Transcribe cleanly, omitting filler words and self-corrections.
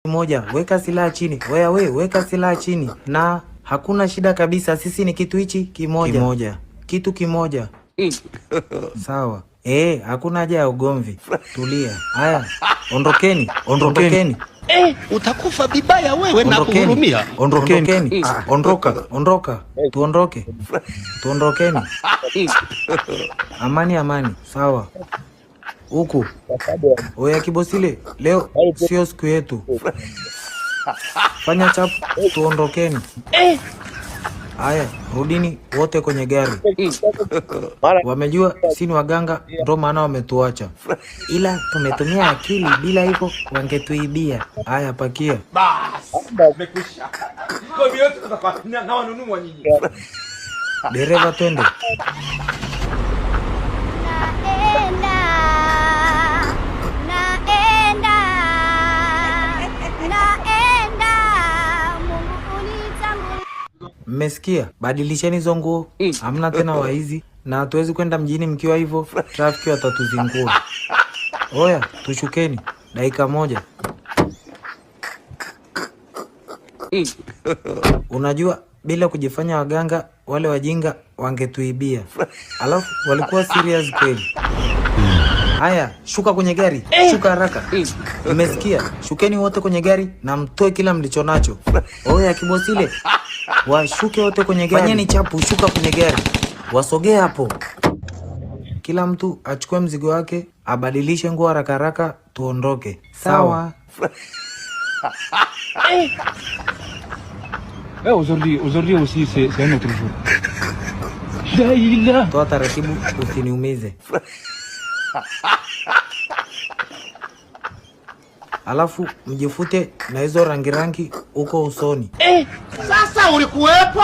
Moja, weka silaha chini. We, weka silaha chini. Na hakuna shida kabisa, sisi ni kitu hichi kimoja. Kitu kimoja. Sawa. Hakuna haja ya ugomvi. Tulia. Haya, ondokeni. Utakufa vibaya wewe na kuhurumia. Ondokeni. Ondoka. Tuondokeni. Amani. Sawa. Huku. Oya Kibosile, leo sio siku yetu. Fanya chapu, tuondokeni. Haya, rudini wote kwenye gari. Wamejua si ni waganga, ndo maana wametuacha. Ila tumetumia akili, bila hivyo wangetuibia. Haya, pakia. Dereva, twende. Mmesikia? Badilisheni hizo nguo. Hamna tena waizi na hatuwezi kwenda mjini mkiwa hivyo, trafiki watatuzingua. Oya, tushukeni. Dakika moja. Unajua bila kujifanya waganga, wale wajinga wangetuibia. Alafu walikuwa serious kweli. Haya, shuka kwenye gari. Shuka haraka. Mmesikia? Shukeni wote kwenye gari na mtoe kila mlichonacho. Oya Kibosile, washuke wote kwenye gari. Fanyeni chapu, shuka kwenye gari. Wasogee hapo. Kila mtu achukue mzigo wake, abadilishe nguo haraka, tuondoke. Sawa. Aujourd'hui aussi c'est un autre jour. Daila. Toa taratibu, usiniumize. Alafu mjifute na hizo rangi uko usoni. Sasa ulikuwepo.